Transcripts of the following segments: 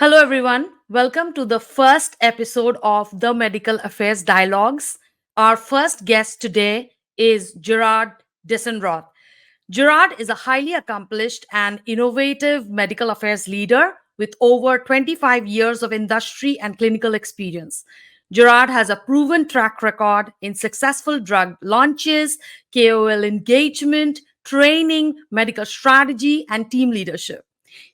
Hello, everyone. Welcome to the first episode of the Medical Affairs Dialogues. Our first guest today is Gerard Deisenroth. Gerard is a highly accomplished and innovative medical affairs leader with over 25 years of industry and clinical experience. Gerard has a proven track record in successful drug launches, KOL engagement, training, medical strategy, and team leadership.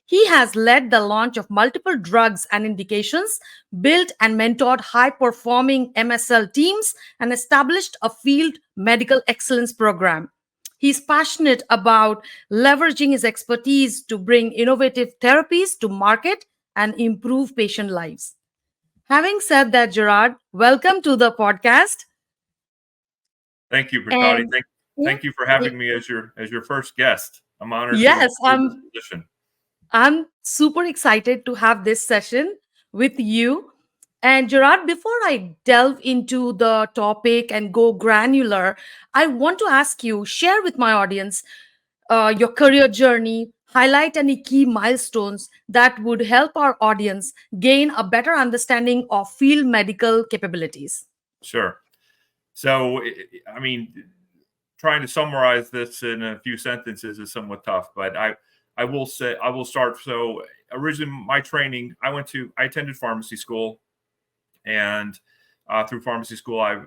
He has led the launch of multiple drugs and indications, built and mentored high performing MSL teams, and established a field medical excellence program. He's passionate about leveraging his expertise to bring innovative therapies to market and improve patient lives. Having said that, Gerard, welcome to the podcast. Thank you, Prakati. And Thank you for having me as your first guest. I'm honored to yes, do this position. I'm super excited to have this session with you. And Gerard, before I delve into the topic and go granular, I want to ask you, share with my audience your career journey, highlight any key milestones that would help our audience gain a better understanding of field medical capabilities. Sure. So, trying to summarize this in a few sentences is somewhat tough, but I will say I will start. So, originally, my training, I attended pharmacy school, and through pharmacy school, I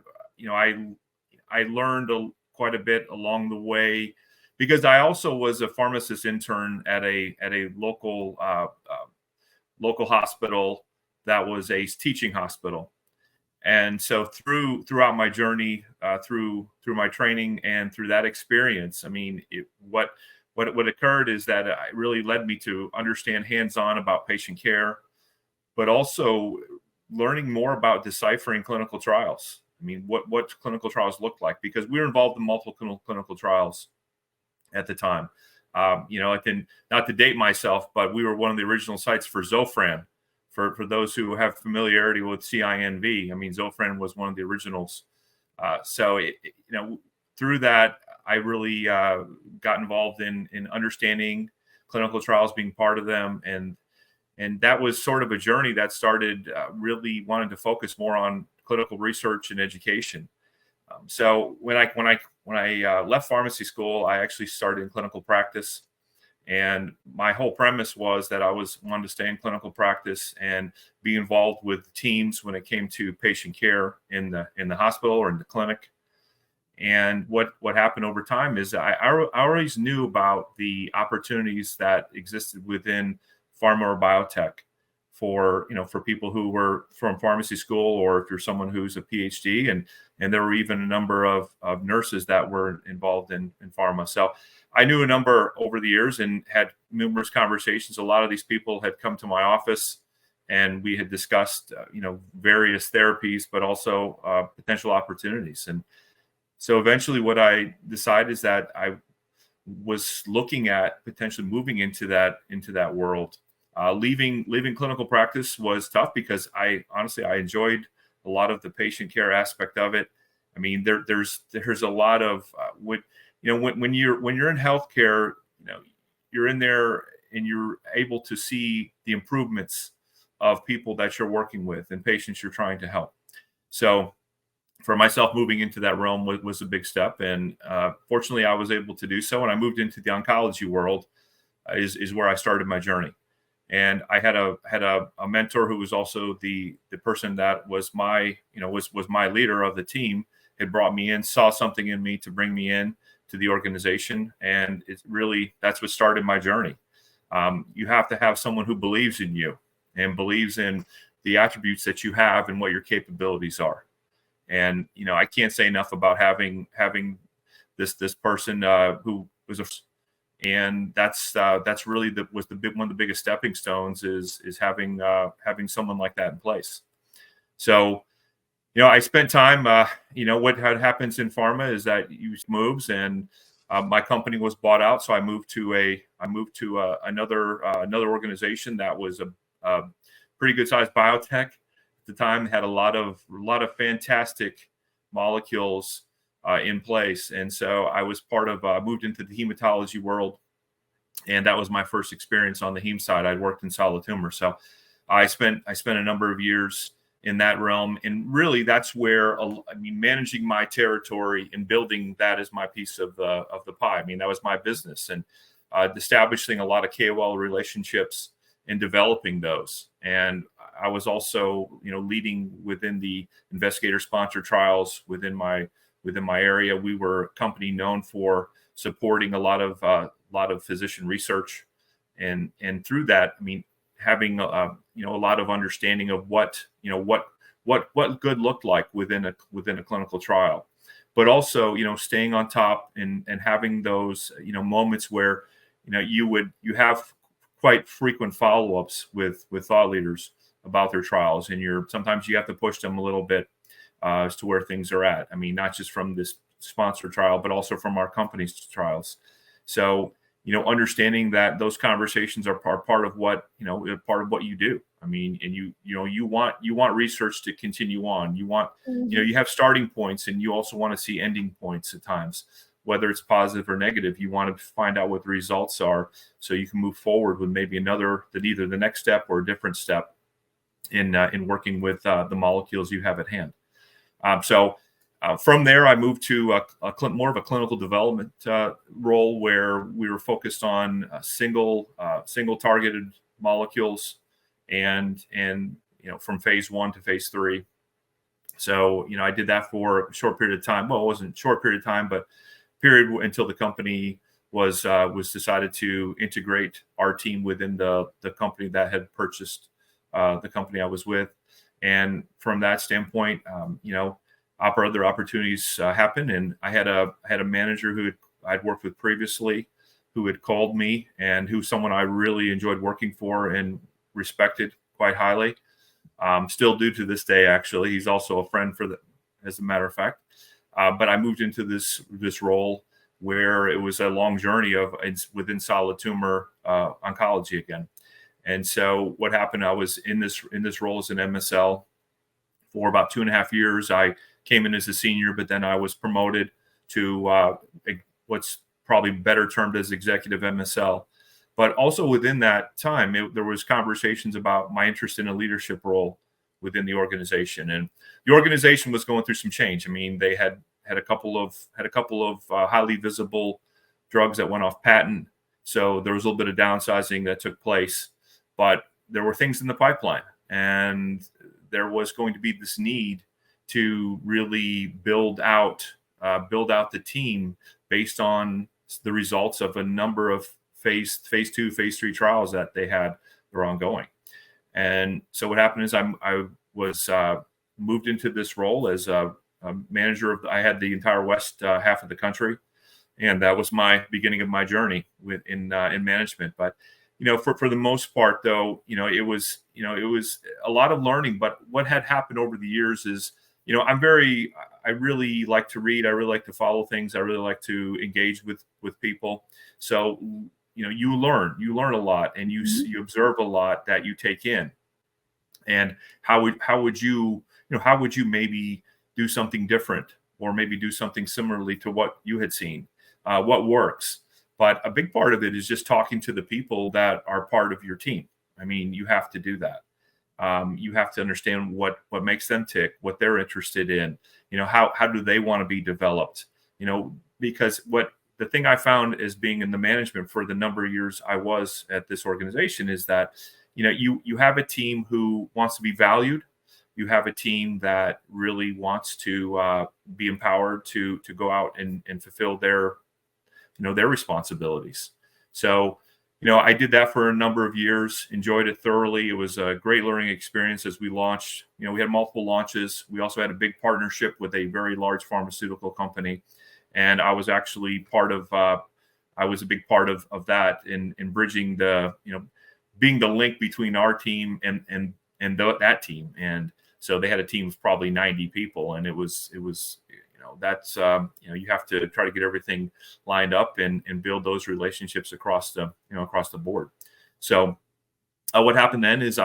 learned quite a bit along the way because I also was a pharmacist intern at a local hospital that was a teaching hospital. And so throughout my journey, through my training and through that experience, what occurred is that it really led me to understand hands-on about patient care, but also learning more about deciphering clinical trials. What clinical trials look like, because we were involved in multiple clinical trials at the time. I can, not to date myself, but we were one of the original sites for Zofran. For those who have familiarity with CINV, Zofran was one of the originals. Through that, I really got involved in understanding clinical trials, being part of them, and that was sort of a journey that started really wanting to focus more on clinical research and education. So when I left pharmacy school, I actually started in clinical practice. And my whole premise was that I wanted to stay in clinical practice and be involved with teams when it came to patient care in the hospital or in the clinic. And what happened over time is I always knew about the opportunities that existed within pharma or biotech for people who were from pharmacy school, or if you're someone who's a PhD, and there were even a number of nurses that were involved in pharma. So I knew a number over the years and had numerous conversations. A lot of these people had come to my office, and we had discussed, various therapies, but also potential opportunities. And so eventually, what I decided is that I was looking at potentially moving into that world. Leaving clinical practice was tough because I honestly enjoyed a lot of the patient care aspect of it. There's a lot of when you're in healthcare, you're in there and you're able to see the improvements of people that you're working with and patients you're trying to help. So for myself, moving into that realm was a big step, and fortunately, I was able to do so. And I moved into the oncology world, is where I started my journey. And I had a mentor who was also the person that was my was my leader of the team, had brought me in, saw something in me to bring me in to the organization, and that's what started my journey. You have to have someone who believes in you and believes in the attributes that you have and what your capabilities are. And I can't say enough about having this person who was and that's really one of the biggest stepping stones is having someone like that in place. So I spent time. What happens in pharma is that you moves, and my company was bought out, so I moved to another organization that was a pretty good sized biotech. At the time, had a lot of fantastic molecules in place, and so I was part of moved into the hematology world, and that was my first experience on the heme side. I'd worked in solid tumor, so I spent a number of years in that realm, and really that's where managing my territory and building that as my piece of the pie. I mean, that was my business, and establishing a lot of KOL relationships and developing those. And I was also, leading within the investigator-sponsored trials within my area. We were a company known for supporting a lot of physician research, and through that, having a lot of understanding of what good looked like within a clinical trial, but also staying on top and having those moments where you have quite frequent follow-ups with thought leaders about their trials, and sometimes you have to push them a little bit as to where things are at. Not just from this sponsored trial, but also from our company's trials. So understanding that those conversations are part of what you do. And you want research to continue on. You want you have starting points, and you also want to see ending points at times, whether it's positive or negative. You want to find out what the results are, so you can move forward with maybe either the next step or a different step in working with the molecules you have at hand. From there, I moved to more of a clinical development role, where we were focused on single targeted molecules, and from phase 1 to phase 3. So I did that for a short period of time. Well, it wasn't a short period of time, but period until the company was decided to integrate our team within the company that had purchased the company I was with. And from that standpoint, other opportunities happened, and I had a manager who I'd worked with previously, who had called me, and who's someone I really enjoyed working for and respected quite highly. Still do to this day, actually. He's also a friend as a matter of fact. But I moved into this role where it was a long journey within solid tumor oncology again. And so what happened, I was in this role as an MSL for about 2.5 years. I came in as a senior, but then I was promoted to what's probably better termed as executive MSL. But also within that time, there was conversations about my interest in a leadership role within the organization, and the organization was going through some change. They had a couple of highly visible drugs that went off patent, so there was a little bit of downsizing that took place. But there were things in the pipeline, and there was going to be this need to really build out the team based on the results of a number of phase 2, phase 3 trials that were ongoing. And so what happened is I was moved into this role as a manager I had the entire west half of the country, and that was my beginning of my journey in management. But for the most part, though, it was a lot of learning. But what had happened over the years is, I really like to read. I really like to follow things. I really like to engage with people. So, you learn a lot, and you observe a lot that you take in. And how would you maybe do something different, or maybe do something similarly to what you had seen, what works. But a big part of it is just talking to the people that are part of your team. You have to do that. You have to understand what makes them tick, what they're interested in, how do they want to be developed, because the thing I found as being in the management for the number of years I was at this organization is that, you have a team who wants to be valued. You have a team that really wants to be empowered to go out and fulfill their responsibilities. So, I did that for a number of years, enjoyed it thoroughly. It was a great learning experience as we launched. We had multiple launches. We also had a big partnership with a very large pharmaceutical company. And I was actually I was a big part of that in bridging being the link between our team and that team. And so they had a team of probably 90 people, and it was that's you have to try to get everything lined up and build those relationships across the board. So what happened then is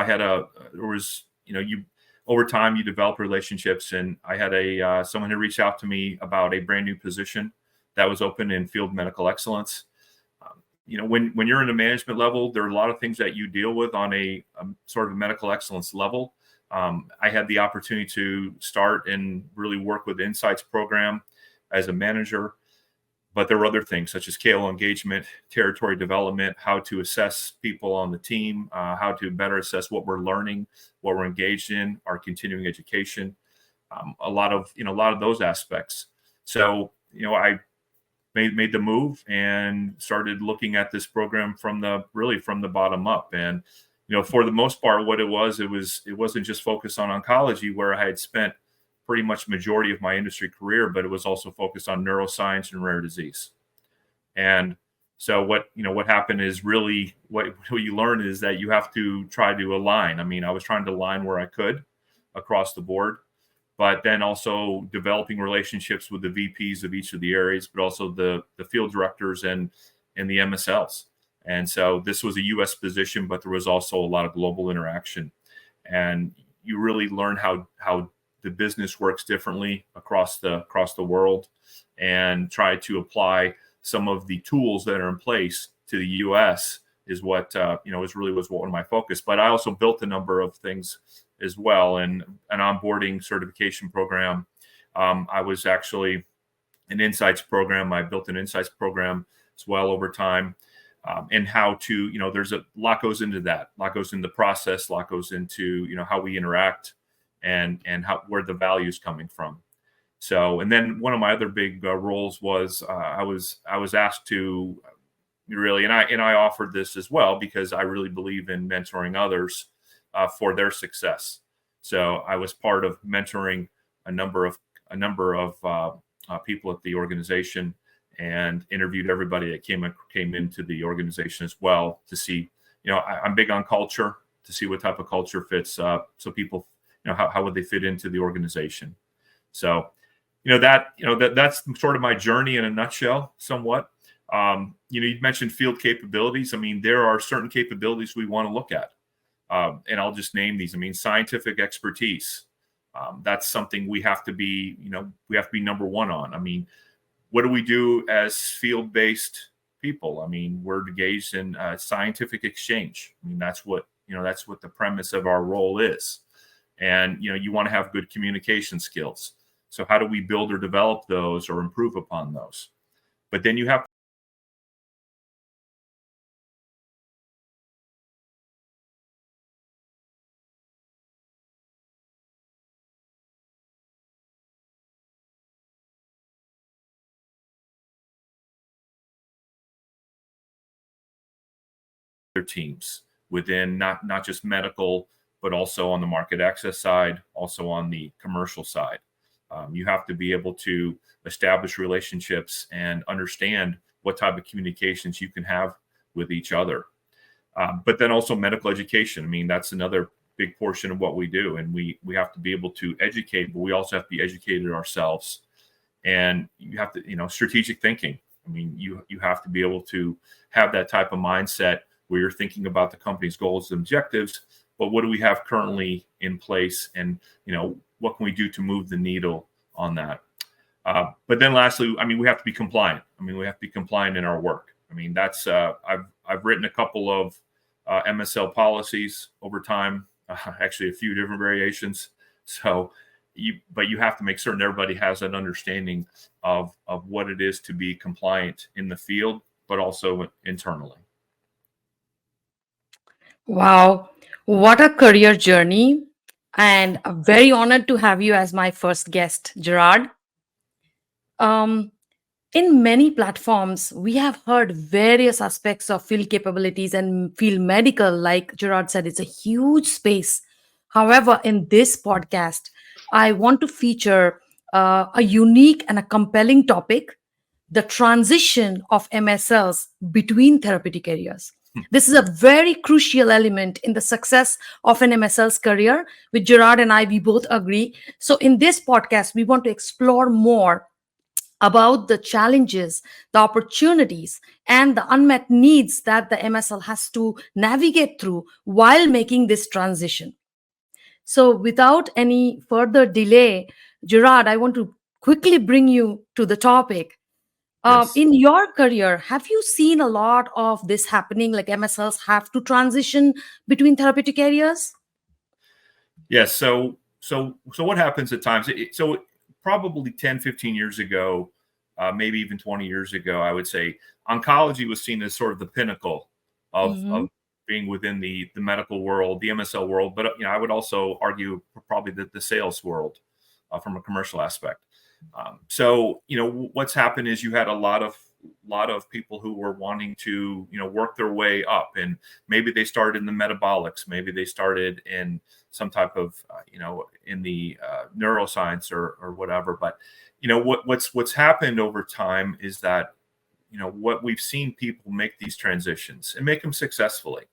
over time you develop relationships, and I had someone who reached out to me about a brand new position that was open in field medical excellence. when you're in a management level, there are a lot of things that you deal with on a sort of medical excellence level. I had the opportunity to start and really work with the Insights program as a manager, but there were other things such as KOL engagement, territory development, how to assess people on the team, how to better assess what we're learning, what we're engaged in, our continuing education, a lot of those aspects. So I made the move and started looking at this program from the bottom up. And for the most part, what it wasn't just focused on oncology, where I had spent pretty much majority of my industry career, but it was also focused on neuroscience and rare disease. And so what happened is really what you learn is that you have to try to align. I mean, I was trying to align where I could across the board, but then also developing relationships with the VPs of each of the areas, but also the field directors and the MSLs. And so this was a US position, but there was also a lot of global interaction. And you really learn how the business works differently across the world, and try to apply some of the tools that are in place to the US is what was one of my focus. But I also built a number of things as well, and an onboarding certification program. I was actually an Insights program. I built an Insights program as well over time. And how to, there's a lot goes into that. A lot goes into the process. A lot goes into, how we interact and where the value is coming from. So, and then one of my other big roles was I was asked to really, and I offered this as well because I really believe in mentoring others for their success. So I was part of mentoring a number of people at the organization, and interviewed everybody that came into the organization as well to see, I'm big on culture, to see what type of culture fits, so people, how would they fit into the organization. So, that's sort of my journey in a nutshell, somewhat. You mentioned field capabilities. I mean, there are certain capabilities we want to look at, and I'll just name these. I mean, scientific expertise. That's something we have to be, number one on. I mean, what do we do as field-based people? I mean, we're engaged in scientific exchange. I mean, that's what the premise of our role is. And, you want to have good communication skills. So how do we build or develop those or improve upon those? But then you have their teams within not just medical, but also on the market access side, also on the commercial side. You have to be able to establish relationships and understand what type of communications you can have with each other. But then also medical education. I mean, that's another big portion of what we do. And we have to be able to educate, but we also have to be educated ourselves. And you have to, strategic thinking. I mean, you have to be able to have that type of mindset where you're thinking about the company's goals and objectives, but what do we have currently in place, and what can we do to move the needle on that? But then lastly, I mean, we have to be compliant. I mean, we have to be compliant in our work. I mean, that's I've written a couple of MSL policies over time, actually a few different variations. So but you have to make certain everybody has an understanding of what it is to be compliant in the field, but also internally. Wow, what a career journey. And I'm very honored to have you as my first guest, Gerard. Um, in many platforms, we have heard various aspects of field capabilities and field medical. Like Gerard said, it's a huge space. However, in this podcast, I want to feature a unique and a compelling topic: the transition of MSLs between therapeutic areas. This is a very crucial element in the success of an MSL's career, which Gerard and I, we both agree. So, in this podcast, we want to explore more about the challenges, the opportunities, and the unmet needs that the MSL has to navigate through while making this transition. So, without any further delay, Gerard, I want to quickly bring you to the topic. Yes. In your career, have you seen a lot of this happening, like MSLs have to transition between therapeutic areas? Yes. So what happens at times? So probably 10, 15 years ago, maybe even 20 years ago, I would say oncology was seen as sort of the pinnacle Mm-hmm. of being within the medical world, the MSL world. But I would also argue probably the sales world from a commercial aspect. So what's happened is you had a lot of people who were wanting to work their way up, and maybe they started in the metabolics, maybe they started in some type of in the neuroscience or whatever. But what's happened over time is that what we've seen people make these transitions and make them successfully.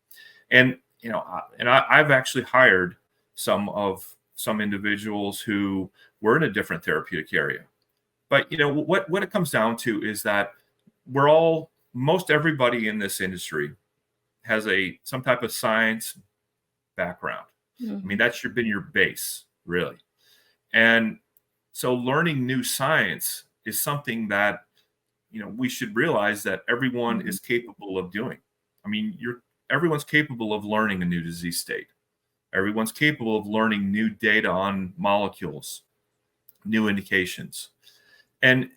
And I've actually hired some individuals who were in a different therapeutic area. But what it comes down to is that most everybody in this industry has some type of science background. I mean, Mm-hmm. that's been your base, really. And so learning new science is something that we should realize that everyone Mm-hmm. is capable of doing. I mean, everyone's capable of learning a new disease state. Everyone's capable of learning new data on molecules, new indications. And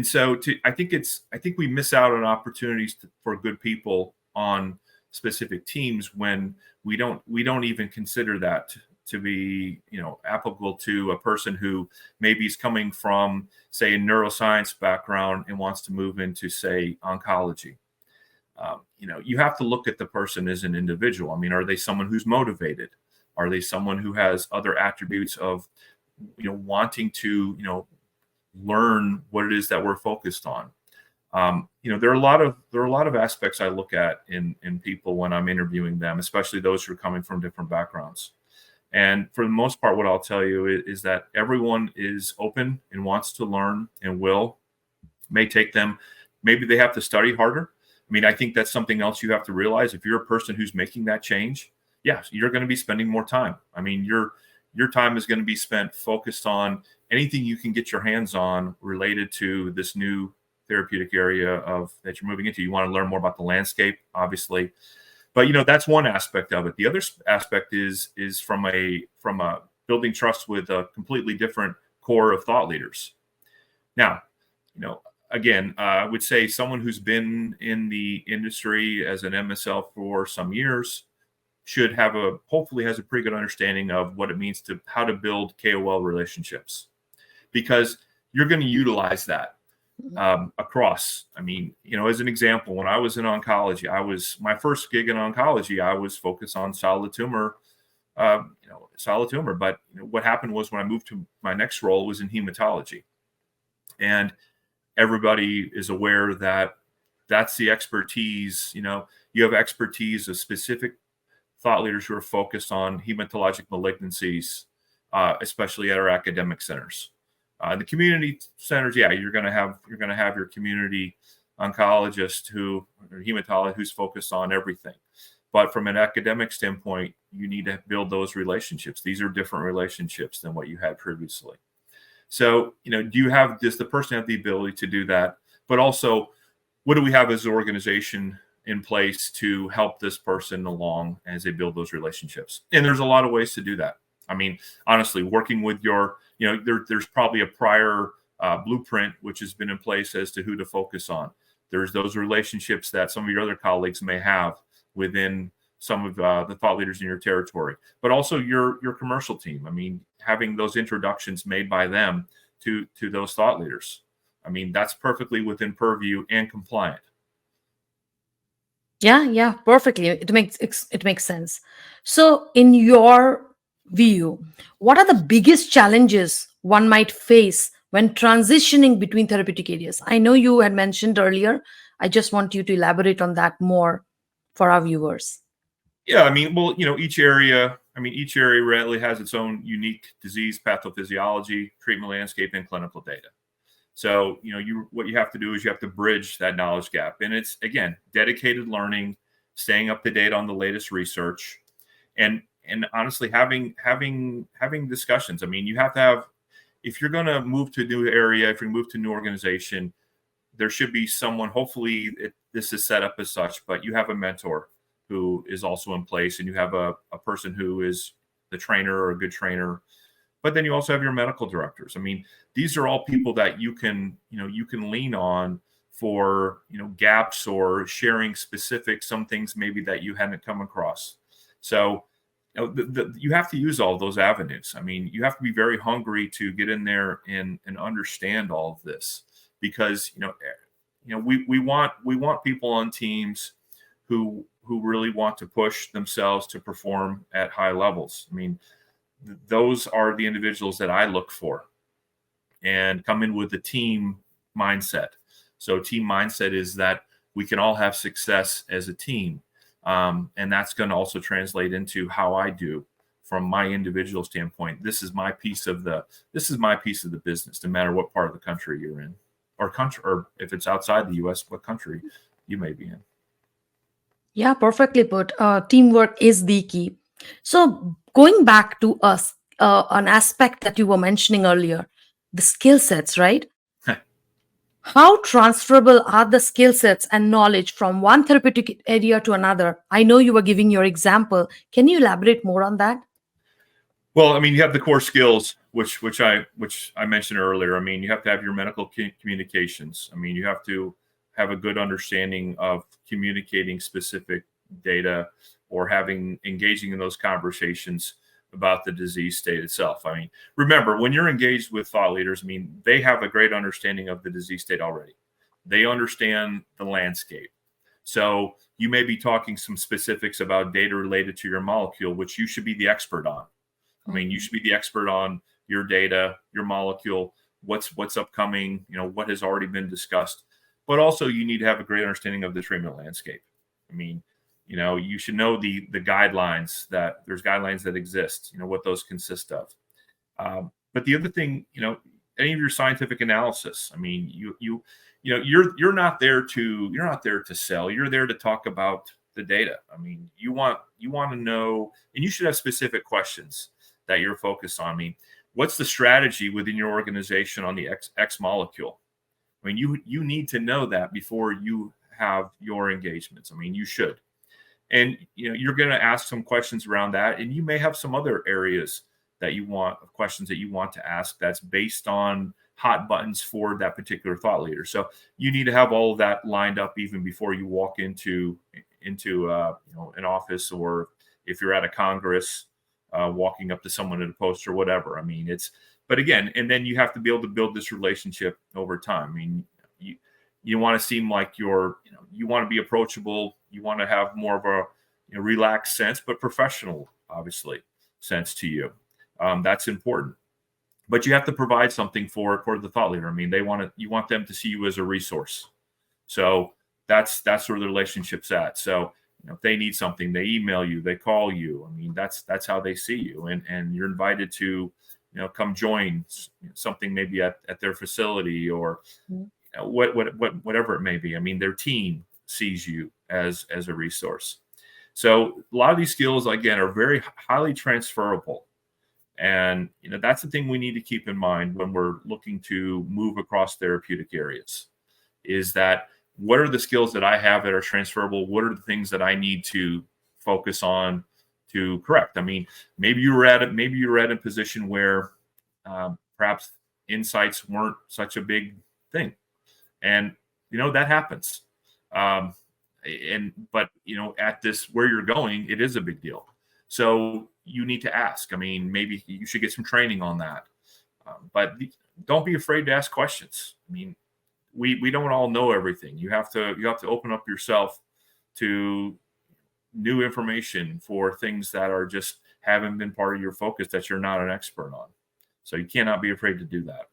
so I think we miss out on opportunities for good people on specific teams when we don't even consider that to be applicable to a person who maybe is coming from, say, a neuroscience background and wants to move into, say, oncology. You have to look at the person as an individual. I mean, are they someone who's motivated? Are they someone who has other attributes of wanting to learn what it is that we're focused on? There are a lot of aspects I look at in people when I'm interviewing them, especially those who are coming from different backgrounds. And for the most part, what I'll tell you is that everyone is open and wants to learn and may take them. Maybe they have to study harder. I mean, I think that's something else you have to realize. If you're a person who's making that change, yes, you're going to be spending more time. I mean, your time is going to be spent focused on anything you can get your hands on related to this new therapeutic area that you're moving into. You want to learn more about the landscape, obviously, but that's one aspect of it. The other aspect is from a building trust with a completely different core of thought leaders. Now, again, I would say someone who's been in the industry as an MSL for some years should hopefully has a pretty good understanding of what it means to how to build KOL relationships, because you're going to utilize that across. I mean, as an example, when I was in oncology, my first gig in oncology, I was focused on solid tumor. But what happened was when I moved to my next role was in hematology, and everybody is aware that that's the expertise. You have expertise of specific thought leaders who are focused on hematologic malignancies, especially at our academic centers. The community centers, yeah, you're going to have your community oncologist hematologist who's focused on everything. But from an academic standpoint, you need to build those relationships. These are different relationships than what you had previously. So, does the person have the ability to do that? But also, what do we have as an organization in place to help this person along as they build those relationships? And there's a lot of ways to do that. I mean, honestly, working with there's probably a prior blueprint which has been in place as to who to focus on. There's those relationships that some of your other colleagues may have within some of the thought leaders in your territory, but also your commercial team. I mean, having those introductions made by them to those thought leaders. I mean, that's perfectly within purview and compliant. Yeah, yeah, perfectly. It makes sense. So, in your view, what are the biggest challenges one might face when transitioning between therapeutic areas? I know you had mentioned earlier. I just want you to elaborate on that more for our viewers. Yeah, I mean, well, each area really has its own unique disease pathophysiology, treatment landscape, and clinical data. So, what you have to do is you have to bridge that knowledge gap. And it's, again, dedicated learning, staying up to date on the latest research, and honestly having discussions. I mean, you have to have, if you're going to move to a new area, if you move to a new organization, there should be someone, hopefully this is set up as such, but you have a mentor who is also in place, and you have a person who is the trainer or a good trainer. But then you also have your medical directors. I mean, these are all people that you can lean on for, gaps or sharing specific, some things maybe that you hadn't come across. So, you have to use all those avenues. I mean, you have to be very hungry to get in there and understand all of this, because we want people on teams who really want to push themselves to perform at high levels. I mean, those are the individuals that I look for, and come in with a team mindset. So team mindset is that we can all have success as a team. And that's going to also translate into how I do from my individual standpoint. This is my piece of the business, no matter what part of the country you're in, or if it's outside the US, what country you may be in. Yeah, perfectly put. Teamwork is the key. So going back to us, an aspect that you were mentioning earlier, the skill sets, right? How transferable are the skill sets and knowledge from one therapeutic area to another? I know you were giving your example. Can you elaborate more on that? Well, I mean, you have the core skills, which I mentioned earlier. I mean, you have to have your medical communications. I mean, you have to have a good understanding of communicating specific data, or engaging in those conversations about the disease state itself. I mean, remember, when you're engaged with thought leaders, I mean, they have a great understanding of the disease state already. They understand the landscape. So you may be talking some specifics about data related to your molecule, which you should be the expert on. I mean, you should be the expert on your data, your molecule, what's upcoming, what has already been discussed. But also, you need to have a great understanding of the treatment landscape. I mean, you should know the guidelines, that there's guidelines that exist, what those consist of. But the other thing, any of your scientific analysis, I mean, you're not there to sell. You're there to talk about the data. I mean, you want to know, and you should have specific questions that you're focused on. I mean, what's the strategy within your organization on the X molecule? I mean, you need to know that before you have your engagements. I mean, you should. And you're going to ask some questions around that, and you may have some other areas questions that you want to ask that's based on hot buttons for that particular thought leader. So you need to have all of that lined up even before you walk into an office, or if you're at a congress, walking up to someone at a poster or whatever. I mean, but again, and then you have to be able to build this relationship over time. I mean, you want to seem like you want to be approachable. You want to have more of a relaxed sense, but professional, obviously, sense to you. That's important. But you have to provide something for the thought leader. I mean, you want them to see you as a resource. So that's where the relationship's at. So if they need something, they email you, they call you. I mean, that's how they see you, and you're invited to come join something maybe at their facility, or whatever it may be. I mean, their team sees you as a resource. So a lot of these skills, again, are very highly transferable. And that's the thing we need to keep in mind when we're looking to move across therapeutic areas, is that what are the skills that I have that are transferable? What are the things that I need to focus on to correct? I mean, maybe you were at a position where perhaps insights weren't such a big thing, and that happens. But at this, where you're going, it is a big deal. So you need to ask. I mean, maybe you should get some training on that. But don't be afraid to ask questions. I mean, we don't all know everything. You have to open up yourself to new information for things that are just haven't been part of your focus, that you're not an expert on. So you cannot be afraid to do that.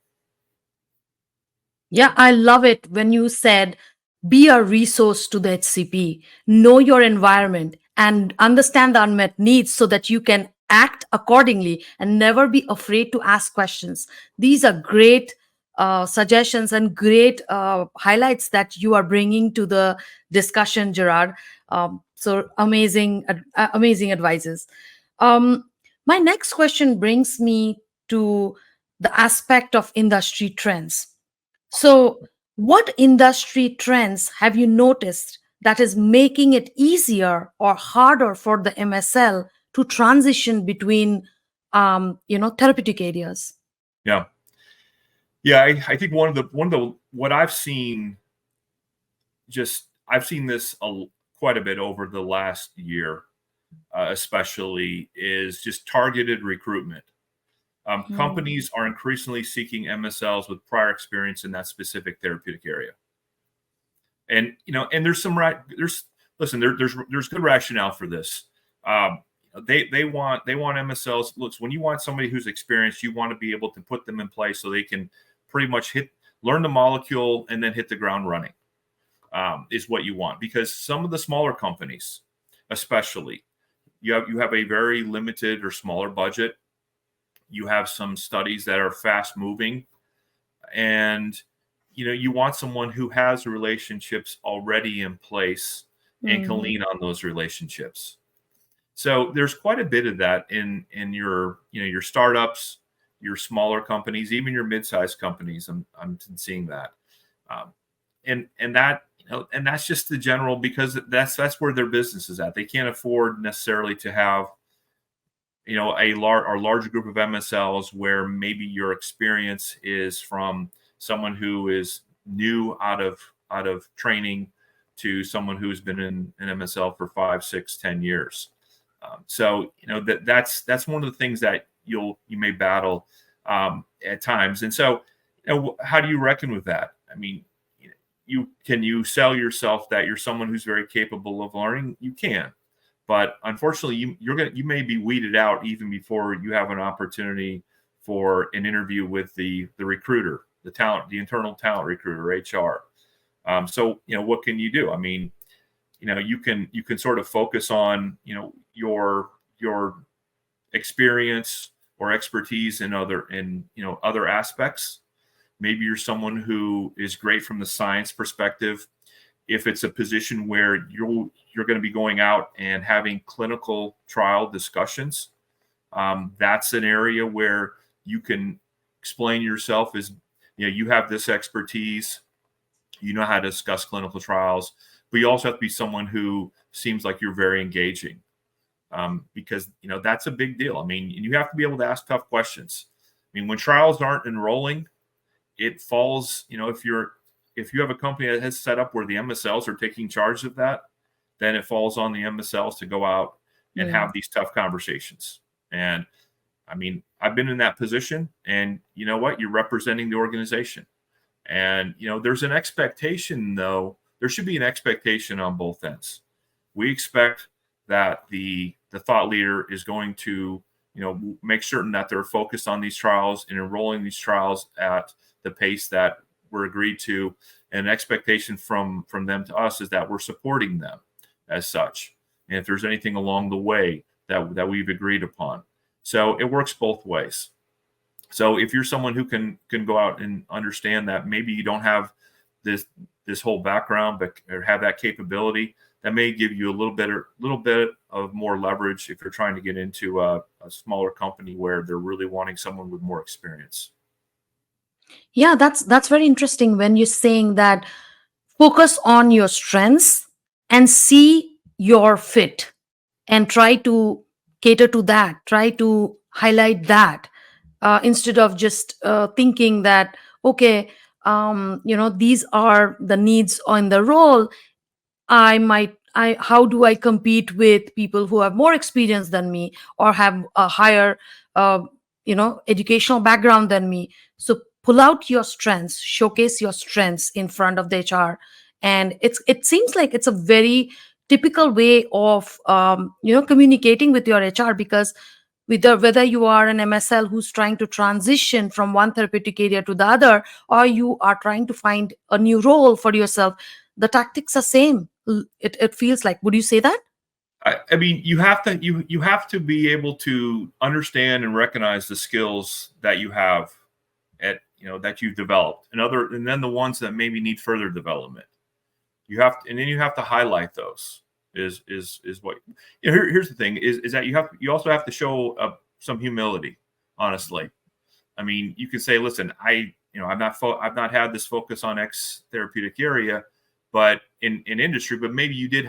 Yeah, I love it when you said be a resource to the HCP, know your environment, and understand the unmet needs so that you can act accordingly and never be afraid to ask questions. These are great suggestions and great highlights that you are bringing to the discussion, Gerard. So amazing, amazing advices. My next question brings me to the aspect of industry trends. So What industry trends have you noticed that is making it easier or harder for the MSL to transition between, therapeutic areas? Yeah. Yeah, I think one of the what I've seen, just I've seen this quite a bit over the last year, especially, is just targeted recruitment. Hmm. Companies are increasingly seeking MSLs with prior experience in that specific therapeutic area, and and there's some right there's listen there's good rationale for this. Um, they want MSLs. Look, when you want somebody who's experienced, you want to be able to put them in place so they can pretty much learn the molecule and then hit the ground running. Is what you want, because some of the smaller companies, especially, you have a very limited or smaller budget. You have some studies that are fast moving, and you want someone who has relationships already in place and can Hmm. lean on those relationships. So there's quite a bit of that in your startups, your smaller companies, even your mid-sized companies. I'm seeing that. um, and that and that's just the general, because that's where their business is at. They can't afford necessarily to have a larger group of MSLs where maybe your experience is from someone who is new out of training to someone who's been in an MSL for 5, 6, 10 years. So that's one of the things that you may battle at times. And so, how do you reckon with that? I mean, you sell yourself that you're someone who's very capable of learning? You can, but unfortunately, you may be weeded out even before you have an opportunity for an interview with the recruiter, the internal talent recruiter, HR. So what can you do? I mean, you can sort of focus on your experience or expertise in other aspects. Maybe you're someone who is great from the science perspective. If it's a position where you're going to be going out and having clinical trial discussions, that's an area where you can explain yourself as, you have this expertise, you know how to discuss clinical trials, but you also have to be someone who seems like you're very engaging, because that's a big deal. I mean, and you have to be able to ask tough questions. I mean, when trials aren't enrolling, it falls, if you have a company that has set up where the MSLs are taking charge of that, then it falls on the MSLs to go out and Hmm. have these tough conversations. And I mean, I've been in that position, and you know what? You're representing the organization. And there's an expectation, though. There should be an expectation on both ends. We expect that the thought leader is going to make certain that they're focused on these trials and enrolling these trials at the pace that we're agreed to. And an expectation from them to us is that we're supporting them as such, and if there's anything along the way that we've agreed upon. So it works both ways. So if you're someone who can go out and understand that maybe you don't have this whole background, but or have that capability, that may give you a little bit of more leverage if you're trying to get into a smaller company where they're really wanting someone with more experience. Yeah, that's very interesting when you're saying that focus on your strengths and see your fit and try to cater to that, try to highlight that, instead of just thinking that, okay, these are the needs on the role. I how do I compete with people who have more experience than me or have a higher uh, educational background than me? So pull out your strengths, showcase your strengths in front of the HR. And it seems like it's a very typical way of communicating with your HR, because whether you are an MSL who's trying to transition from one therapeutic area to the other, or you are trying to find a new role for yourself, the tactics are same. It feels like. Would you say that? I mean, you have to be able to understand and recognize the skills that you have that you've developed, and then the ones that maybe need further development. And then you have to highlight those. Is what here's the thing is that you also have to show some humility. Honestly, I mean, you can say, listen, I've not had this focus on X therapeutic area, but in industry, but maybe you did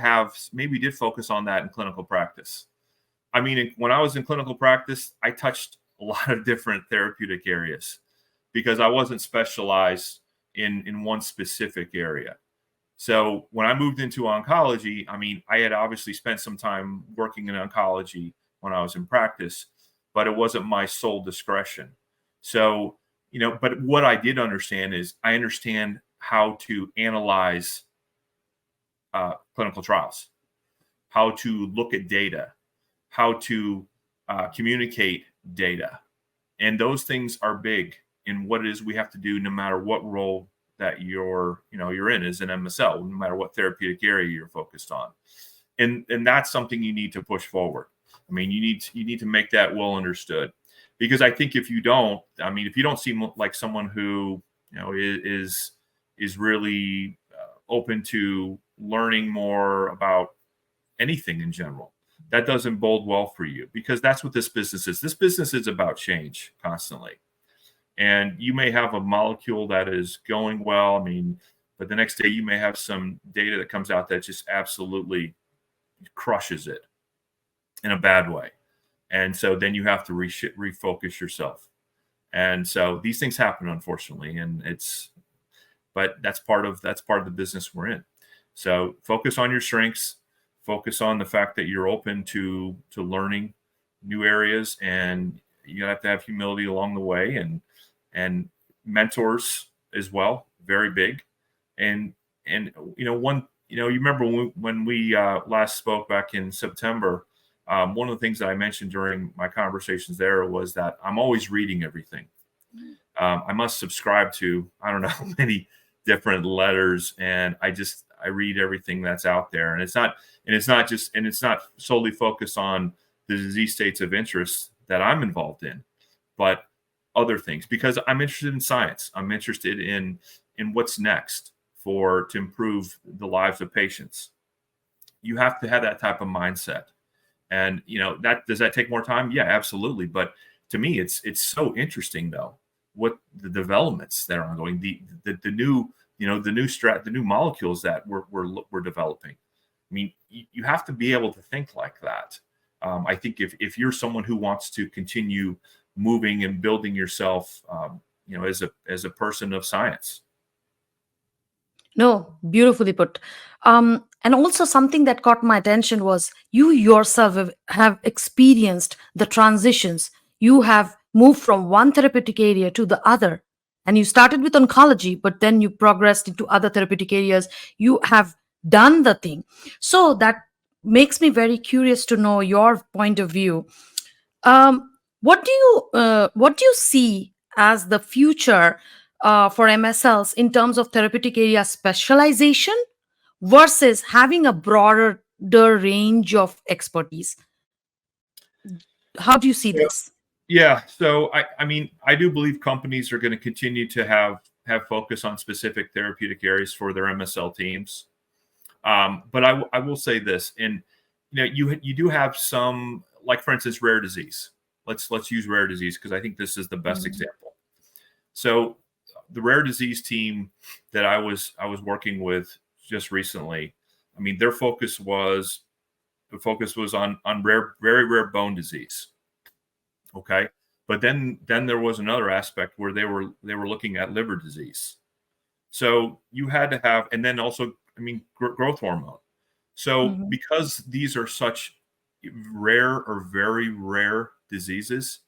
focus on that in clinical practice. I mean, when I was in clinical practice, I touched a lot of different therapeutic areas because I wasn't specialized in one specific area. So when I moved into oncology, I mean, I had obviously spent some time working in oncology when I was in practice, but it wasn't my sole discretion. So, but what I did understand is I understand how to analyze clinical trials, how to look at data, how to communicate data. And those things are big in what it is we have to do, no matter what role that you're in as an MSL, no matter what therapeutic area you're focused on. And that's something you need to push forward. I mean, you need to make that well understood, because I think if you don't seem like someone who, is really open to learning more about anything in general, that doesn't bode well for you, because that's what this business is. This business is about change constantly. And you may have a molecule that is going well, I mean, but the next day you may have some data that comes out that just absolutely crushes it in a bad way. And so then you have to refocus yourself. And so these things happen, unfortunately, but that's part of the business we're in. So focus on your strengths, focus on the fact that you're open to learning new areas, and you have to have humility along the way, and mentors as well, very big. And you remember when we last spoke back in September, one of the things that I mentioned during my conversations there was that I'm always reading everything. I must subscribe to, I don't know how many different letters, and I read everything that's out there. And it's not solely focused on the disease states of interest that I'm involved in, but other things, because I'm interested in science. I'm interested in what's next to improve the lives of patients. You have to have that type of mindset. And does that take more time? Yeah, absolutely. But to me, it's so interesting though, what the developments that are ongoing, the new molecules that we're developing. I mean, you have to be able to think like that. I think if you're someone who wants to continue moving and building yourself, as a person of science. No, beautifully put. And also something that caught my attention was you yourself have experienced the transitions. You have moved from one therapeutic area to the other, and you started with oncology, but then you progressed into other therapeutic areas. You have done the thing. So that makes me very curious to know your point of view. What do you see as the future for MSLs in terms of therapeutic area specialization versus having a broader range of expertise? How do you see this? Yeah. So I mean, I do believe companies are going to continue to have focus on specific therapeutic areas for their MSL teams. But I will say this, and you do have some, like for instance, rare disease. Let's use rare disease because I think this is the best example. So the rare disease team that I was working with just recently, I mean, their focus was on very rare bone disease. Okay. But then there was another aspect where they were looking at liver disease. So you had to have, and then also, I mean, growth hormone. So because these are such rare or very rare diseases,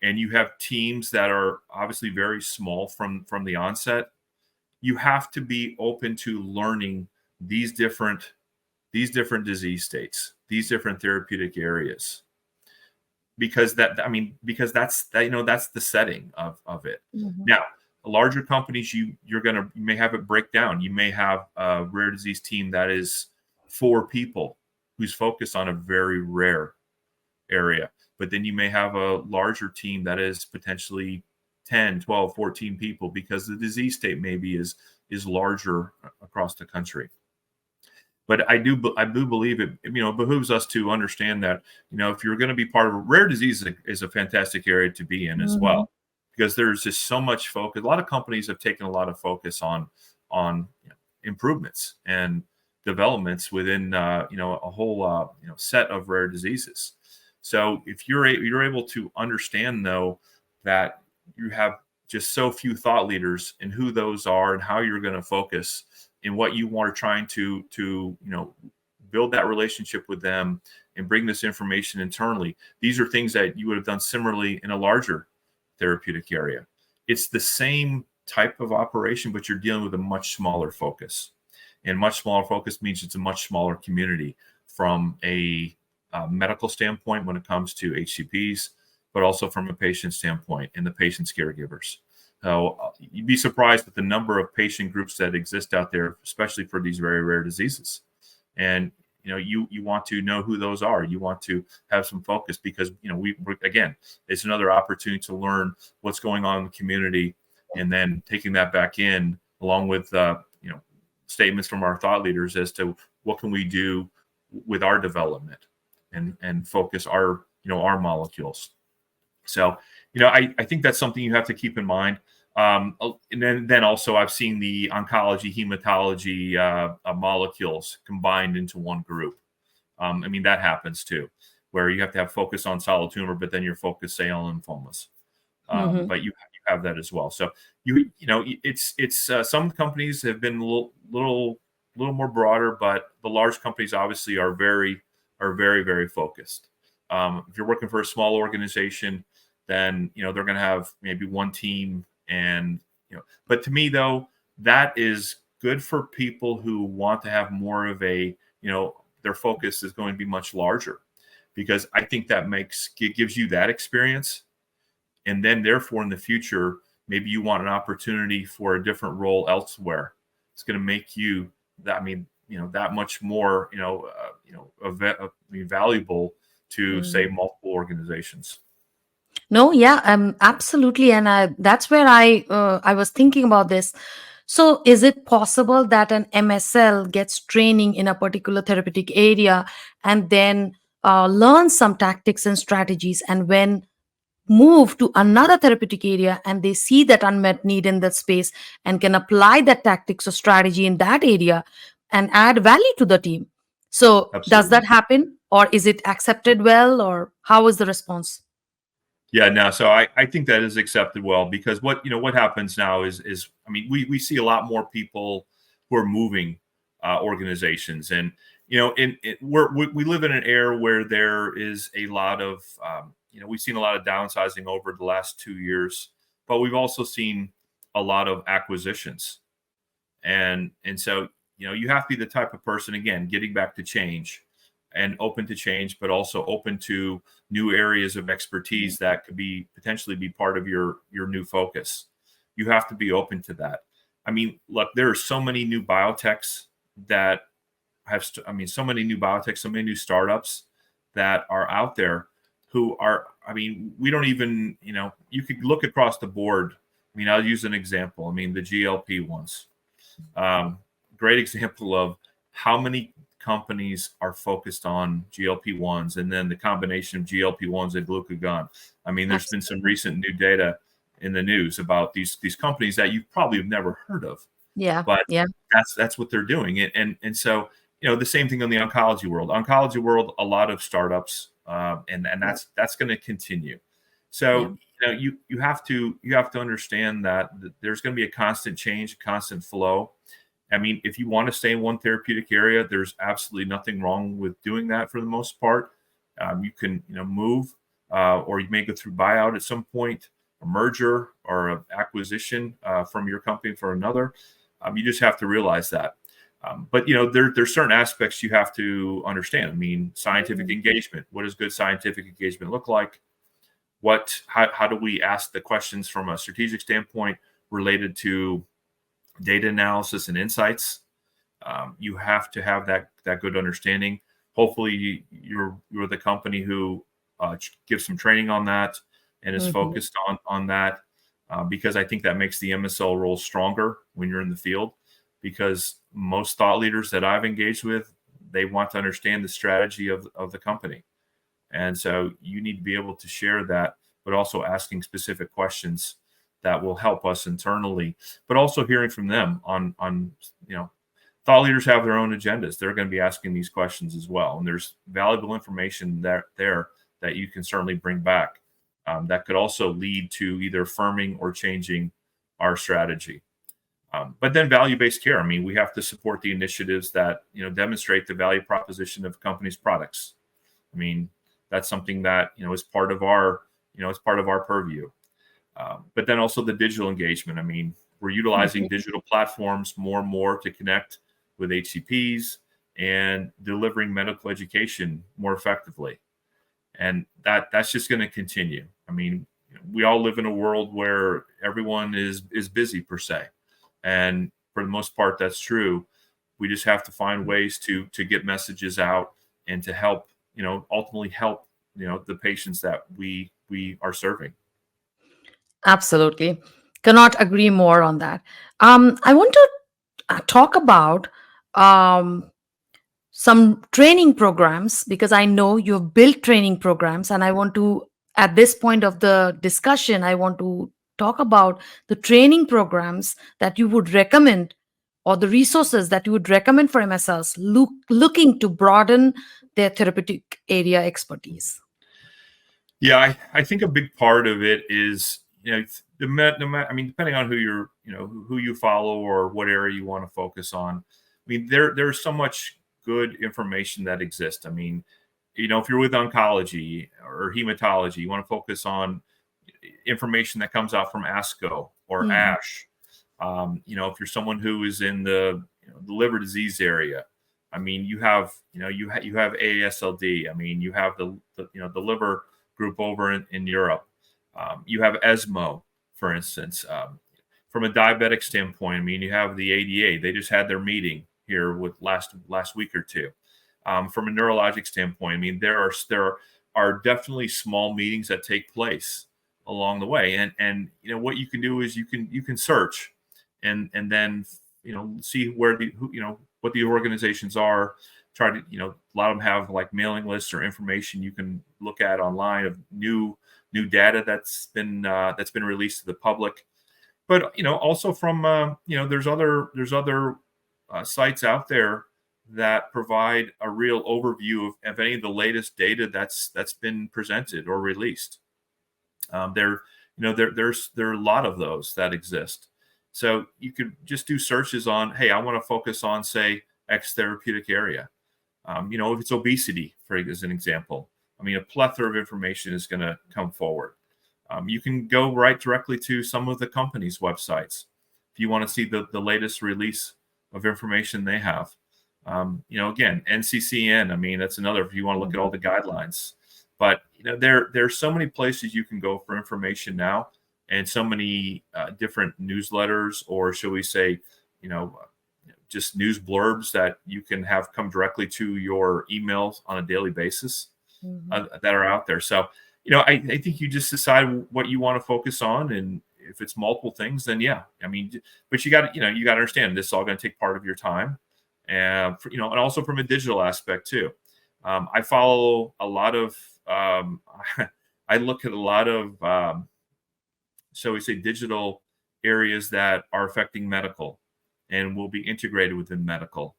and you have teams that are obviously very small from the onset, you have to be open to learning these different disease states, these different therapeutic areas, because that's the setting of it. Now, larger companies, you may have it break down. You may have a rare disease team that is 4 people who's focused on a very rare area, but then you may have a larger team that is potentially 10, 12, 14 people because the disease state maybe is larger across the country. But I do believe it behooves us to understand that if you're going to be part of a rare disease, is a fantastic area to be in as well. because there's just so much focus. A lot of companies have taken a lot of focus on improvements and developments within a whole set of rare diseases. So if you're able to understand, though, that you have just so few thought leaders and who those are and how you're going to focus in what you are trying to build that relationship with them and bring this information internally. These are things that you would have done similarly in a larger therapeutic area. It's the same type of operation, but you're dealing with a much smaller focus. And much smaller focus means it's a much smaller community from a medical standpoint when it comes to HCPs, but also from a patient standpoint and the patient's caregivers. So you'd be surprised at the number of patient groups that exist out there, especially for these very rare diseases. And you want to know who those are. You want to have some focus because we again, it's another opportunity to learn what's going on in the community, and then taking that back in along with statements from our thought leaders as to what can we do with our development and focus our molecules. So I think that's something you have to keep in mind. And then also I've seen the oncology, hematology molecules combined into one group. That happens too, where you have to have focus on solid tumor, but then you're focused, say, on lymphomas. But you have that as well. So it's some companies have been a little more broader, but the large companies obviously are very, very focused. If you're working for a small organization, then they're going to have maybe one team. And but to me, though, that is good for people who want to have more of a their focus is going to be much larger, because I think that gives you that experience, and then therefore in the future maybe you want an opportunity for a different role elsewhere. It's going to make you that much more valuable to say multiple organizations. No, yeah, absolutely, and that's where I was thinking about this. So, is it possible that an MSL gets training in a particular therapeutic area and then learns some tactics and strategies, and when move to another therapeutic area and they see that unmet need in that space and can apply that tactics or strategy in that area and add value to the team? So, does Absolutely. that happen, or is it accepted well, or how is the response? Yeah, no. So I think that is accepted well, because what happens now is we see a lot more people who are moving organizations, and we live in an era where there is a lot of we've seen a lot of downsizing over the last 2 years, but we've also seen a lot of acquisitions, and so you have to be the type of person, again, getting back to change and open to change, but also open to new areas of expertise that could potentially be part of your new focus. You have to be open to that. Look, there are so many new biotechs that so many new startups that are out there who are, we don't even, you could look across the board. I'll use an example. The GLP ones. Great example of how many companies are focused on GLP-1s, and then the combination of GLP-1s and glucagon. There's been some recent new data in the news about these companies that you probably have never heard of. Yeah, but yeah, that's what they're doing. And so the same thing in the oncology world. A lot of startups, and that's going to continue. So you have to understand that there's going to be a constant change, constant flow. If you want to stay in one therapeutic area, there's absolutely nothing wrong with doing that for the most part. You can, move, or you may go through buyout at some point, a merger or an acquisition from your company for another. You just have to realize that. But there's certain aspects you have to understand. Scientific engagement. What does good scientific engagement look like? How do we ask the questions from a strategic standpoint related to data analysis and insights? You have to have that good understanding. Hopefully you're the company who gives some training on that and is focused on that, because I think that makes the MSL role stronger when you're in the field, because most thought leaders that I've engaged with, they want to understand the strategy of the company. And so you need to be able to share that, but also asking specific questions that will help us internally, but also hearing from them on thought leaders have their own agendas. They're going to be asking these questions as well. And there's valuable information there that you can certainly bring back that could also lead to either firming or changing our strategy. But then value-based care. I mean, we have to support the initiatives that, demonstrate the value proposition of companies' products. I mean, that's something that, is part of our, it's part of our purview. But then also the digital engagement. I mean, we're utilizing digital platforms more and more to connect with HCPs and delivering medical education more effectively. And that's just going to continue. I mean, we all live in a world where everyone is busy per se. And for the most part, that's true. We just have to find ways to get messages out and to help, ultimately help, the patients that we are serving. Absolutely. Cannot agree more on that. I want to talk about um, some training programs, because I know you've built training programs, and I want to, at this point of the discussion, I want to talk about the training programs that you would recommend, or the resources that you would recommend for MSLs looking to broaden their therapeutic area expertise. Yeah, I think a big part of it is, I mean, depending on who you're, who you follow or what area you want to focus on. I mean, there's so much good information that exists. I mean, if you're with oncology or hematology, you want to focus on information that comes out from ASCO or ASH. If you're someone who is in the liver disease area, I mean, you have AASLD. I mean, you have the liver group over in Europe. You have ESMO, for instance. From a diabetic standpoint, I mean, you have the ADA. They just had their meeting here with last week or two. From a neurologic standpoint, I mean, there are definitely small meetings that take place along the way, and what you can do is you can search, and then see where what the organizations are. Try to a lot of them have like mailing lists or information you can look at online of new data that's been released to the public. But also from there's other sites out there that provide a real overview of any of the latest data that's been presented or released. There are a lot of those that exist. So you could just do searches on, hey, I want to focus on, say, X therapeutic area. If it's obesity, as an example, I mean, a plethora of information is going to come forward. You can go right directly to some of the companies' websites if you want to see the latest release of information they have. Again, NCCN, I mean, that's another, if you want to look at all the guidelines. But there's so many places you can go for information now, and so many different newsletters, or shall we say, just news blurbs that you can have come directly to your emails on a daily basis that are out there. So, I think you just decide what you want to focus on, and if it's multiple things, then yeah, I mean, but you got to understand this is all going to take part of your time, and and also from a digital aspect too. I follow a lot of, I look at a lot of, so we say digital areas that are affecting medical and will be integrated within medical.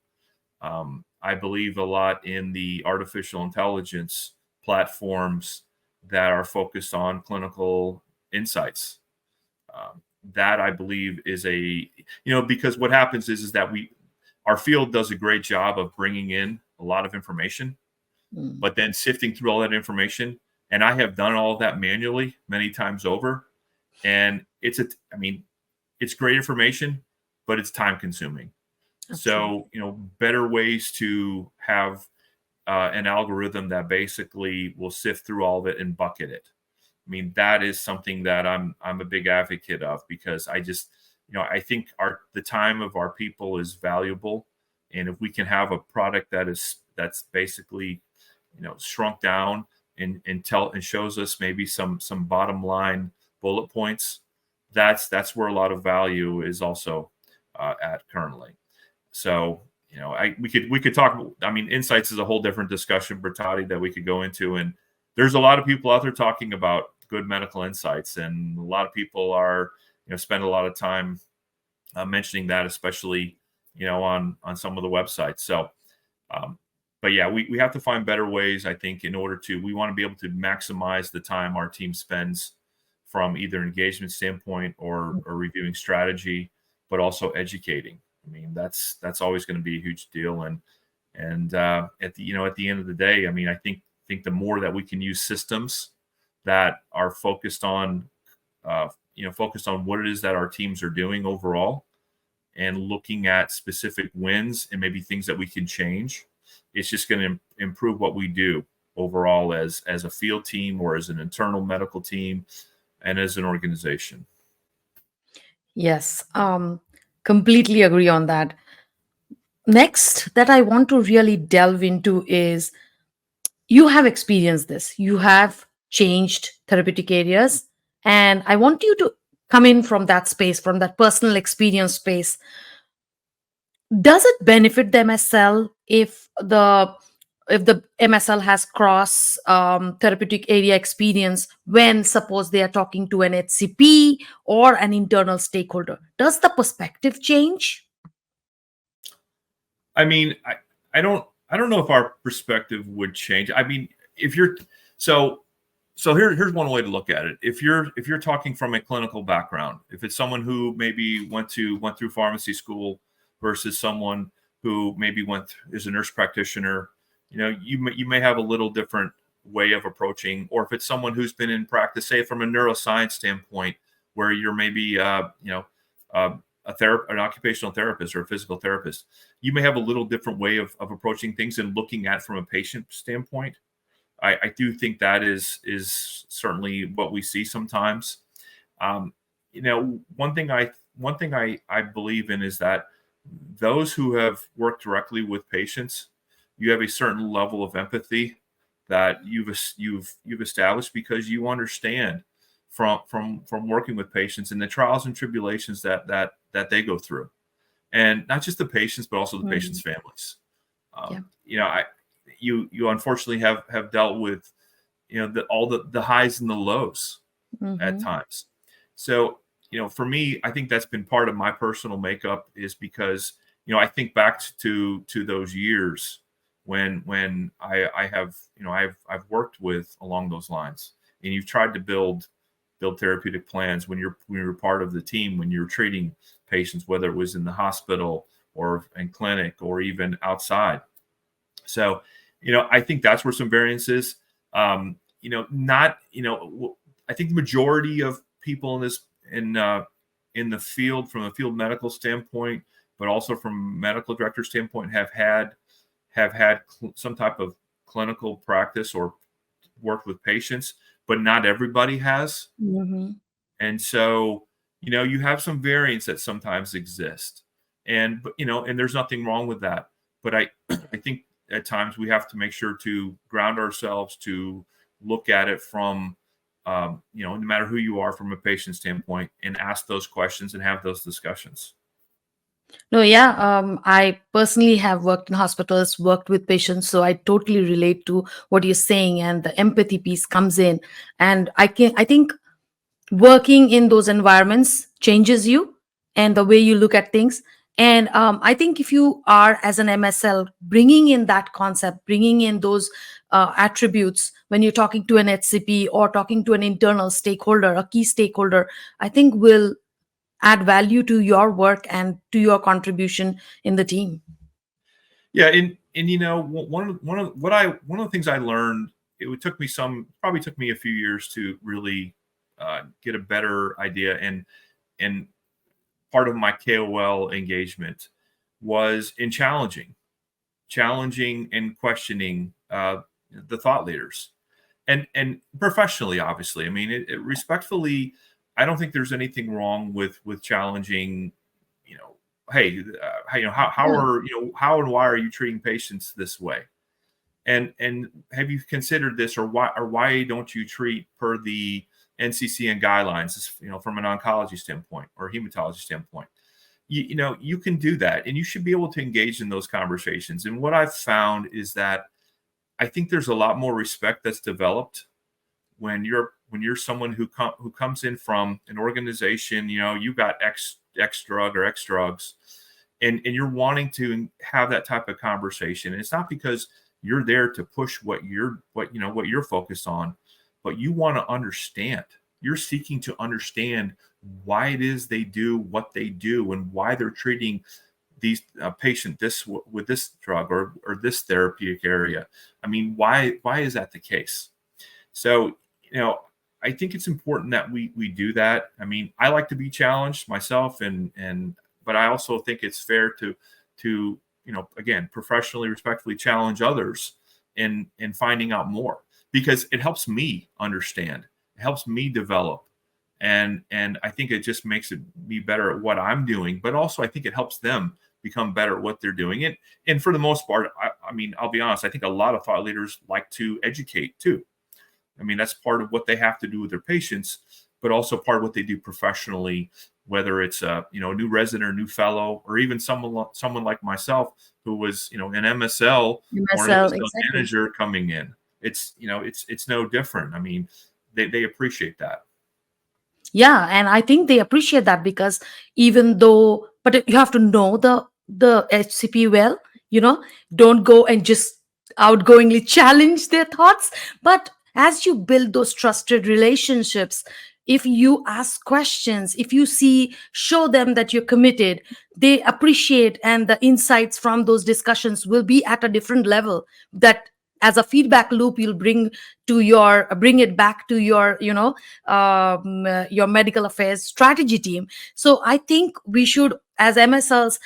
I believe a lot in the artificial intelligence platforms that are focused on clinical insights. That I believe is because what happens is that our field does a great job of bringing in a lot of information, but then sifting through all that information. And I have done all of that manually many times over. And it's great information, but it's time consuming. Absolutely. So, better ways to have an algorithm that basically will sift through all of it and bucket it. I mean, that is something that I'm a big advocate of, because I just, I think the time of our people is valuable. And if we can have a product that's basically, shrunk down and shows us maybe some bottom line bullet points, that's where a lot of value is also at currently. So, we could talk. I mean, insights is a whole different discussion, Bertati, that we could go into. And there's a lot of people out there talking about good medical insights, and a lot of people are spend a lot of time mentioning that, especially on some of the websites. So but yeah, we have to find better ways, I think, in order to, we want to be able to maximize the time our team spends from either engagement standpoint or reviewing strategy, but also educating. I mean, that's always going to be a huge deal. And at the end of the day, I mean, I think the more that we can use systems that are focused on what it is that our teams are doing overall, and looking at specific wins and maybe things that we can change, it's just going to improve what we do overall as a field team or as an internal medical team and as an organization. Yes, completely agree on that. Next, that I want to really delve into is, you have experienced this, you have changed therapeutic areas, and I want you to come in from that space, from that personal experience space. Does it benefit the MSL if the MSL has cross therapeutic area experience when suppose they are talking to an HCP or an internal stakeholder? Does the perspective change? I mean, I don't know if our perspective would change. I mean, if you're so here's one way to look at it. If you're talking from a clinical background, if it's someone who maybe went through pharmacy school versus someone who maybe is a nurse practitioner, you may have a little different way of approaching. Or if it's someone who's been in practice, say from a neuroscience standpoint, where you're maybe an occupational therapist or a physical therapist, you may have a little different way of approaching things and looking at from a patient standpoint. I do think that is certainly what we see sometimes. One thing I believe in is that those who have worked directly with patients, you have a certain level of empathy that you've established because you understand from working with patients and the trials and tribulations that they go through, and not just the patients but also the patients' families. You unfortunately have dealt with all the highs and the lows at times. So for me, I think that's been part of my personal makeup, is because I think back to those years when I've worked with along those lines, and you've tried to build therapeutic plans when you're part of the team, when you're treating patients, whether it was in the hospital or in clinic or even outside. So I think that's where some variances. I think the majority of people in the field, from a field medical standpoint, but also from medical director standpoint, have had some type of clinical practice or worked with patients, but not everybody has. And so, you have some variance that sometimes exist, and there's nothing wrong with that. But I think at times we have to make sure to ground ourselves to look at it from, no matter who you are, from a patient standpoint, and ask those questions and have those discussions. No, yeah. I personally have worked in hospitals, worked with patients, so I totally relate to what you're saying, and the empathy piece comes in. And I think working in those environments changes you and the way you look at things. And I think if you are, as an MSL, bringing in that concept, bringing in those attributes when you're talking to an HCP or talking to an internal stakeholder, a key stakeholder, I think will add value to your work and to your contribution in the team. Yeah, and one of the things I learned, probably took me a few years to really get a better idea, and part of my KOL engagement was in challenging and questioning the thought leaders, and professionally, obviously. I mean, it respectfully, I don't think there's anything wrong with challenging. Hey, how and why are you treating patients this way? And have you considered this, or why don't you treat per the NCCN guidelines, from an oncology standpoint or hematology standpoint? You can do that, and you should be able to engage in those conversations. And what I've found is that I think there's a lot more respect that's developed when you're someone who comes in from an organization, you got X drug or X drugs, and you're wanting to have that type of conversation. And it's not because you're there to push what you're focused on, but you want to understand. You're seeking to understand why it is they do what they do and why they're treating these patient with this drug or this therapeutic area. I mean, why is that the case? So, I think it's important that we do that. I mean, I like to be challenged myself, but I also think it's fair to again, professionally, respectfully challenge others in finding out more, because it helps me understand, it helps me develop, and I think it just makes me better at what I'm doing. But also, I think it helps them become better at what they're doing. And for the most part, I mean, I'll be honest, I think a lot of thought leaders like to educate too. I mean, that's part of what they have to do with their patients, but also part of what they do professionally, whether it's a new resident or new fellow, or even someone like myself who was an MSL or an MSL, MSL exactly. manager coming in. It's it's no different. I mean, they appreciate that. Yeah, and I think they appreciate that, because even though, but you have to know the HCP well, don't go and just outgoingly challenge their thoughts. But as you build those trusted relationships, if you ask questions, if you show them that you're committed, they appreciate, and the insights from those discussions will be at a different level, that as a feedback loop you'll bring it back to your medical affairs strategy team. So I think we should, as MSLs,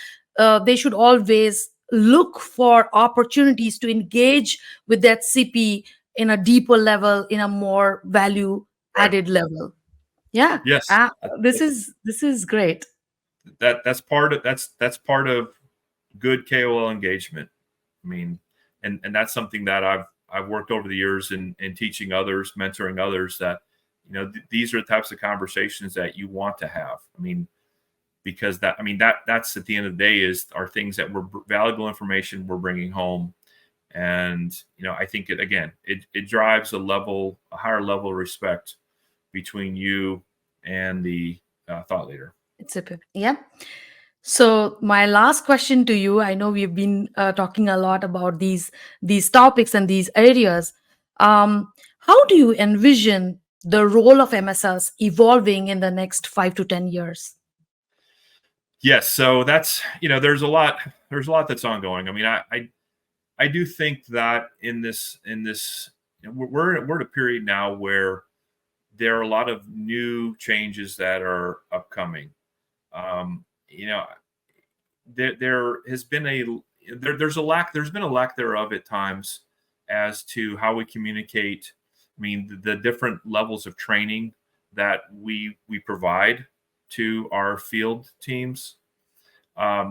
they should always look for opportunities to engage with that CP in a deeper level, in a more value Right. added level. Yeah. Yes. This is great. That's part of good KOL engagement. I mean, and that's something that I've worked over the years in teaching others, mentoring others, that these are the types of conversations that you want to have. I mean, because that's at the end of the day are things that we're valuable information we're bringing home. And I think it drives a higher level of respect between you and the thought leader. Yeah. So my last question to you, I know we've been talking a lot about these topics and these areas. How do you envision the role of MSLs evolving in the next 5 to 10 years? Yes, so that's there's a lot that's ongoing. I mean, I do think that in this we're at a period now where there are a lot of new changes that are upcoming. You know, there has been there's been a lack thereof at times as to how we communicate. I mean, the different levels of training that we provide to our field teams.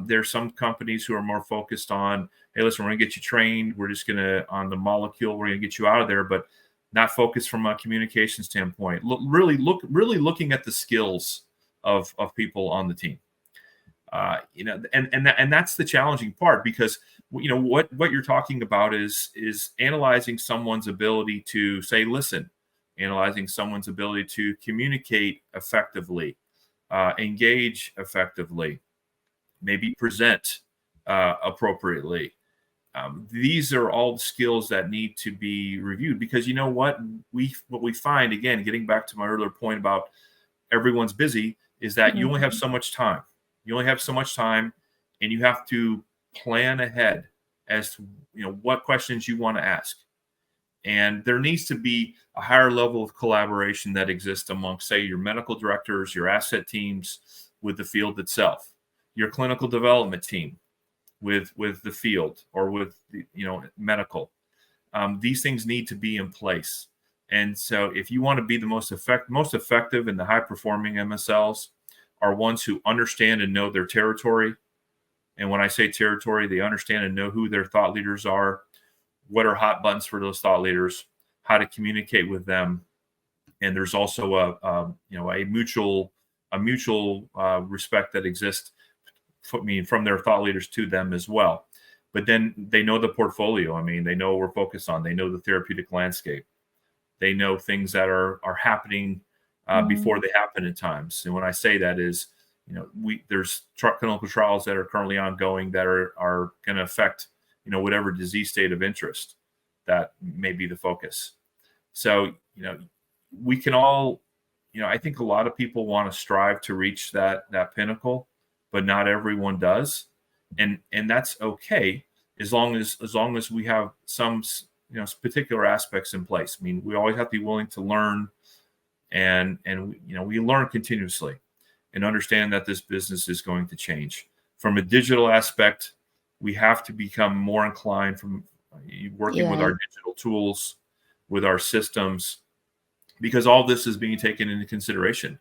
There's some companies who are more focused on, hey, listen, we're gonna get you trained. We're just gonna on the molecule. We're gonna get you out of there, but not focused from a communication standpoint. Really looking at the skills of people on the team. And that's the challenging part, because what you're talking about is analyzing someone's ability to say listen, analyzing someone's ability to communicate effectively, engage effectively, maybe present appropriately. These are all skills that need to be reviewed, because what we find, again, getting back to my earlier point about everyone's busy, is that you only have so much time. You only have so much time, and you have to plan ahead as to what questions you want to ask. And there needs to be a higher level of collaboration that exists amongst, say, your medical directors, your asset teams with the field itself, your clinical development team with the field, or with the, medical. These things need to be in place. And so if you want to be the most effective and the high performing MSLs are ones who understand and know their territory. And when I say territory, they understand and know who their thought leaders are, what are hot buttons for those thought leaders, how to communicate with them. And there's also a mutual respect that exists from their thought leaders to them as well. But then they know the portfolio. I mean, they know what we're focused on. They know the therapeutic landscape. They know things that are happening before they happen at times. And when I say that is, there's clinical trials that are currently ongoing that are going to affect, whatever disease state of interest that may be the focus. So, we can all, I think a lot of people want to strive to reach that pinnacle, but not everyone does. And that's okay as long as we have some, particular aspects in place. I mean, we always have to be willing to learn and we learn continuously and understand that this business is going to change. From a digital aspect, we have to become more inclined from working with our digital tools, with our systems, because all this is being taken into consideration.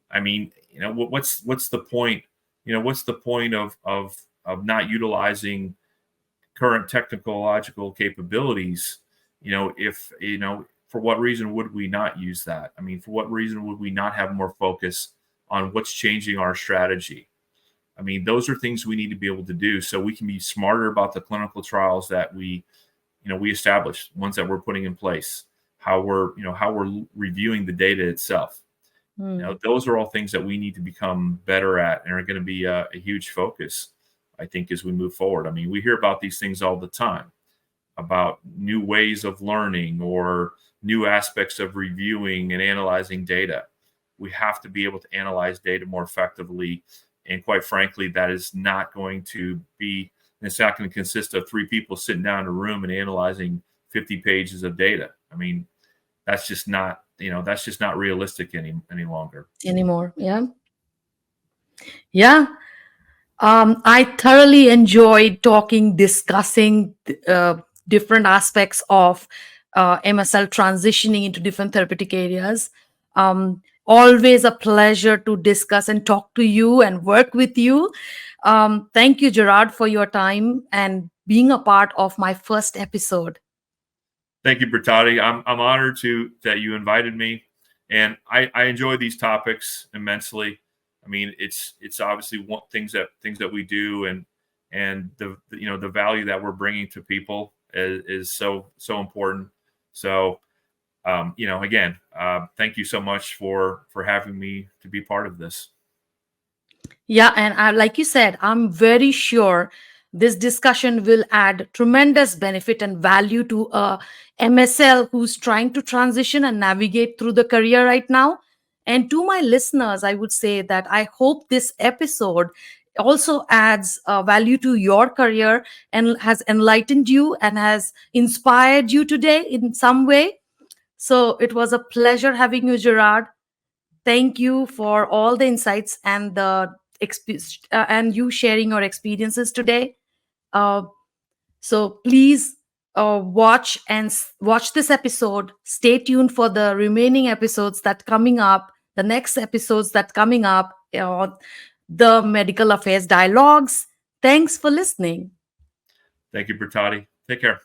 I mean, what's the point? What's the point of not utilizing current technological capabilities? If for what reason would we not use that? I mean, for what reason would we not have more focus on what's changing our strategy? I mean, those are things we need to be able to do so we can be smarter about the clinical trials that we establish, ones that we're putting in place, how we're reviewing the data itself. Those are all things that we need to become better at and are going to be a huge focus, I think, as we move forward. I mean, we hear about these things all the time, about new ways of learning or new aspects of reviewing and analyzing data. We have to be able to analyze data more effectively. And quite frankly, that is not going to be, it's not going to consist of 3 people sitting down in a room and analyzing 50 pages of data. I mean, that's just not realistic any longer. Anymore. Yeah. Yeah. I thoroughly enjoyed discussing different aspects of MSL transitioning into different therapeutic areas. Always a pleasure to discuss and talk to you and work with you. Thank you, Gerard, for your time and being a part of my first episode. Thank you, Bertati. I'm honored that you invited me, and I enjoy these topics immensely. I mean, it's obviously things that we do, and the value that we're bringing to people is so important. So, again, thank you so much for having me to be part of this. Yeah, and like you said, I'm very sure this discussion will add tremendous benefit and value to a MSL who's trying to transition and navigate through the career right now. And to my listeners, I would say that I hope this episode also adds value to your career and has enlightened you and has inspired you today in some way. So it was a pleasure having you, Gerard. Thank you for all the insights and and you sharing your experiences today. Uh, so please watch this episode. Stay tuned for the remaining episodes that coming up. The next episodes that coming up. The Medical Affairs Dialogues. Thanks for listening. Thank you, Bertati. Take care.